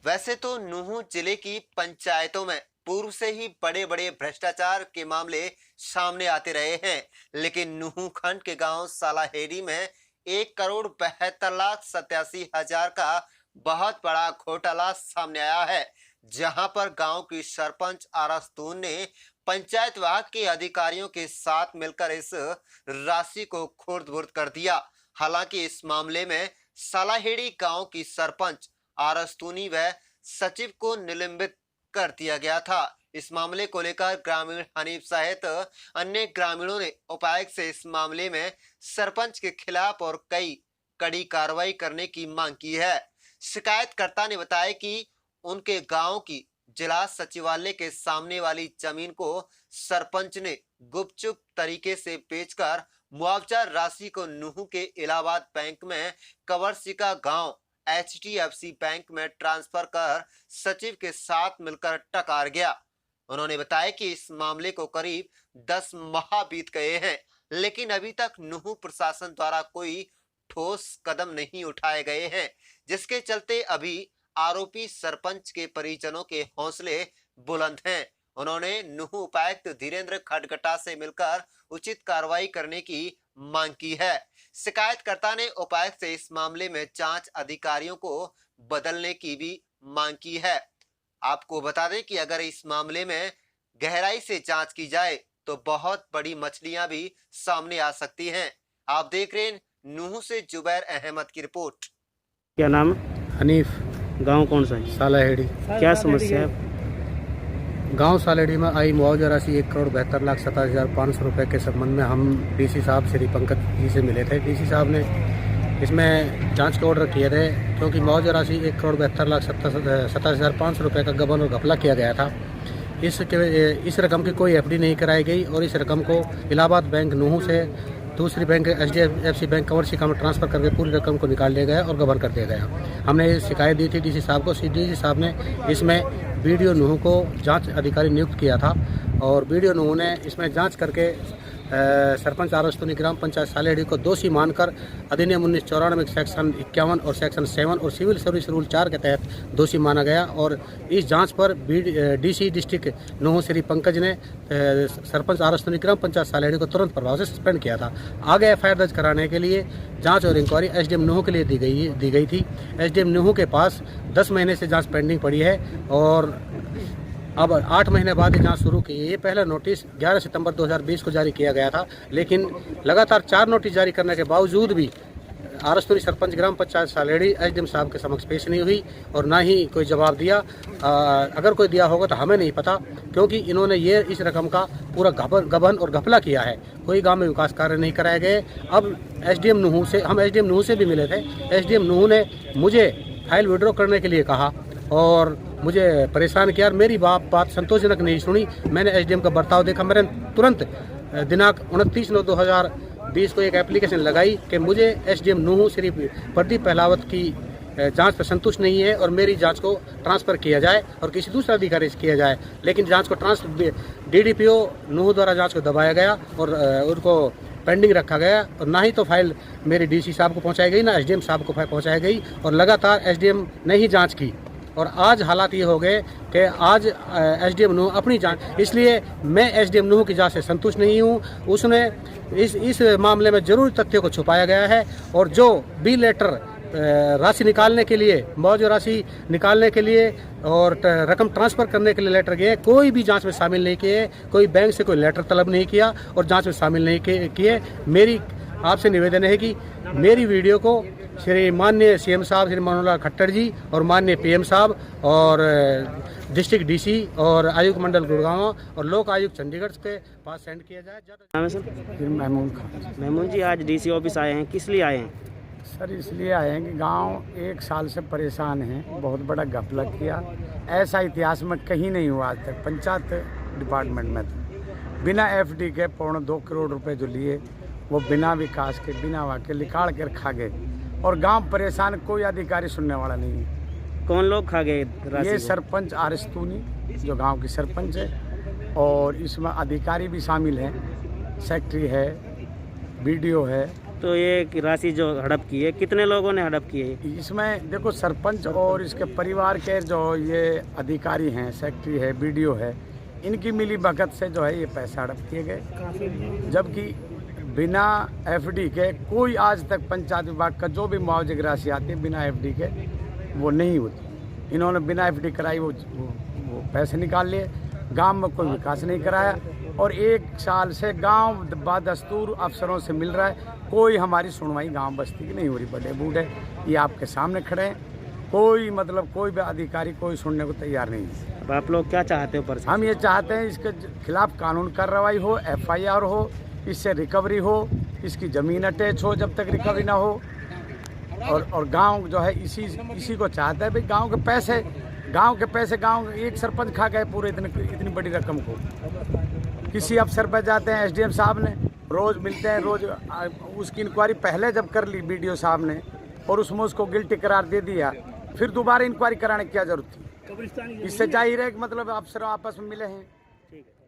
वैसे तो नूंह जिले की पंचायतों में पूर्व से ही बड़े बड़े भ्रष्टाचार के मामले सामने आते रहे हैं, लेकिन नूंह खंड के गांव सालाहेड़ी में 1,72,87,000 का बहुत बड़ा घोटाला सामने आया है, जहां पर गांव की सरपंच आरस्तून ने पंचायत विभाग के अधिकारियों के साथ मिलकर इस राशि को खुर्द-बुर्द कर दिया। हालांकि इस मामले में सालाहेड़ी गांव की सरपंच आरस्तूनी व सचिव को निलंबित कर दिया गया था। इस मामले को लेकर ग्रामीण हनीफ सहित अन्य ग्रामीणों ने उपायुक्त से इस मामले में सरपंच के खिलाफ और कड़ी कार्रवाई करने की मांग की है। शिकायतकर्ता ने बताया कि उनके गांव की जिला सचिवालय के सामने वाली जमीन को सरपंच ने गुपचुप तरीके से बेचकर मुआवजा राशि को नूंह के इलाहाबाद बैंक में कवरसिका गांव HDFC बैंक में ट्रांसफर कर सचिव के साथ मिलकर टकार गया। उन्होंने बताया कि इस मामले को करीब 10 माह बीत गए हैं, लेकिन अभी तक नूंह प्रशासन द्वारा कोई ठोस कदम नहीं उठाए गए हैं, जिसके चलते अभी आरोपी सरपंच के परिजनों के हौसले बुलंद हैं। उन्होंने नूंह उपायुक्त धीरेन्द्र खडगटा से मिलकर उचित कार्रवाई करने की मांग की है। शिकायतकर्ता ने उपायुक्त से इस मामले में जांच अधिकारियों को बदलने की भी मांग की है। आपको बता दें कि अगर इस मामले में गहराई से जांच की जाए तो बहुत बड़ी मछलियां भी सामने आ सकती हैं। आप देख रहे हैं नूंह से जुबैर अहमद की रिपोर्ट। क्या नाम? हनीफ। गांव कौन सा है? सालाहेड़ी। क्या समस्या है? गांव सालाहेड़ी में आई मुआवजा राशि 1,72,70,500 रुपये के संबंध में हम डीसी साहब श्री पंकज जी से मिले थे। डीसी साहब ने इसमें जांच के ऑर्डर किए थे, क्योंकि मुआवजा राशि 1,72,70,500 रुपये का गबन और घपला किया गया था। इस रकम की कोई FD नहीं कराई गई और इस रकम को इलाहाबाद बैंक नूंह से दूसरी बैंक HDFC बैंक कवरसिका में ट्रांसफ़र करके पूरी रकम को निकाल लिया गया और गबन कर दिया गया। हमने शिकायत दी थी डीसी साहब को। डीसी साहब ने इसमें BDO नूंह को जांच अधिकारी नियुक्त किया था और BDO नूंह ने इसमें जांच करके सरपंच आरस्तूनी ग्राम पंचायत सालाहेड़ी को दोषी मानकर अधिनियम 1994 सेक्शन 51 और सेक्शन 7 और सिविल सर्विस रूल 4 के तहत दोषी माना गया और इस जांच पर DC डिस्ट्रिक्ट नूंह श्री पंकज ने सरपंच आरस्तूनी ग्राम पंचायत सालाहेड़ी को तुरंत प्रभाव से सस्पेंड किया था। आगे FIR दर्ज कराने के लिए जांच और इंक्वायरी SDM नूंह के लिए दी गई थी। SDM नूंह के पास 10 महीने से जाँच पेंडिंग पड़ी है और अब 8 महीने बाद ये जांच शुरू की। ये पहला नोटिस 11 सितंबर 2020 को जारी किया गया था, लेकिन लगातार 4 नोटिस जारी करने के बावजूद भी आरस्तूनी सरपंच ग्राम पंचायत सालाहेड़ी SDM साहब के समक्ष पेश नहीं हुई और ना ही कोई जवाब दिया। अगर कोई दिया होगा तो हमें नहीं पता, क्योंकि इन्होंने ये इस रकम का पूरा गबन और घपला किया है। कोई गांव में विकास कार्य नहीं कराए गए। अब SDM नूंह से भी मिले थे। SDM नूंह ने मुझे फाइल विड्रॉ करने के लिए कहा और मुझे परेशान किया और मेरी बात संतोषजनक नहीं सुनी। मैंने SDM का बर्ताव देखा। मैंने तुरंत दिनांक 29/9/2020 को एक एप्लीकेशन लगाई कि मुझे SDM नूंह श्री प्रदीप पहलावत की जांच पर संतुष्ट नहीं है और मेरी जांच को ट्रांसफ़र किया जाए और किसी दूसरे अधिकारी से किया जाए। लेकिन जांच को DDPO नूंह द्वारा जांच को दबाया गया और उनको पेंडिंग रखा गया और ना ही तो फाइल मेरे DC साहब को पहुंचाई गई, ना SDM साहब को फाइल पहुंचाई गई और लगातार SDM ने ही जांच की। और आज हालात ये हो गए कि आज SDM नूंह अपनी जांच, इसलिए मैं SDM नूंह की जांच से संतुष्ट नहीं हूँ। उसने इस मामले में जरूरी तथ्यों को छुपाया गया है और जो बी लेटर राशि निकालने के लिए, मुआवजा राशि निकालने के लिए और रकम ट्रांसफ़र करने के लिए लेटर गए, कोई भी जांच में शामिल नहीं किए। कोई बैंक से कोई लेटर तलब नहीं किया और जांच में शामिल नहीं किए। मेरी आपसे निवेदन है कि मेरी वीडियो को श्री माननीय CM साहब श्री मनोहर लाल खट्टर जी और माननीय PM साहब और डिस्ट्रिक्ट DC और आयुक्त मंडल गुड़गांव और लोक आयुक्त चंडीगढ़ के पास सेंड किया जाए। नाम है सर? महमूद खान। महमूद जी, आज DC ऑफिस आए हैं, किस लिए आए हैं? सर इसलिए आए हैं कि गांव 1 साल से परेशान हैं। बहुत बड़ा घपला किया, ऐसा इतिहास में कहीं नहीं हुआ आज तक। पंचायत डिपार्टमेंट में तो बिना FD के 2.25 करोड़ रुपए जो लिए वो बिना विकास के, बिना वाके निकाल कर खा गए और गांव परेशान, कोई अधिकारी सुनने वाला नहीं है। कौन लोग खा गए राशि? ये सरपंच आरस्तूनी जो गांव की सरपंच है और इसमें अधिकारी भी शामिल हैं, सेक्रेटरी है, BDO है तो ये राशि जो हड़प की है, कितने लोगों ने हड़प की है? इसमें देखो, सरपंच और इसके परिवार के जो ये अधिकारी हैं, सेक्रेटरी है, बीडीओ है, इनकी मिली भगत से जो है ये पैसा हड़प किए गए। जबकि बिना एफडी के कोई आज तक पंचायत विभाग का जो भी मुआवजे की राशि आती है बिना एफडी के वो नहीं होती। इन्होंने बिना एफडी कराई वो पैसे निकाल लिए। गांव में कोई विकास नहीं कराया और 1 साल से गांव बदस्तूर अफसरों से मिल रहा है, कोई हमारी सुनवाई गांव बस्ती की नहीं हो रही। बड़े बूढ़े ये आपके सामने खड़े हैं, कोई मतलब कोई भी अधिकारी कोई सुनने को तैयार नहीं है। अब आप लोग क्या चाहते हो प्रशासन? हम ये चाहते हैं इसके खिलाफ कानून कार्रवाई हो, एफआईआर हो, इससे रिकवरी हो, इसकी ज़मीन अटैच हो जब तक रिकवरी ना हो। और गांव जो है इसी को चाहता है भाई, गांव के पैसे गांव एक सरपंच खा गए पूरे इतनी बड़ी रकम को। किसी अफसर पर जाते हैं, एसडीएम साहब ने रोज़ मिलते हैं, रोज़ उसकी इंक्वायरी पहले जब कर ली बीडीओ साहब ने और उसमें उसको गिल्टी करार दे दिया, फिर दोबारा इंक्वायरी कराने की क्या जरूरत थी? इससे जाहिर है कि मतलब अफसर आपस में मिले हैं। ठीक है।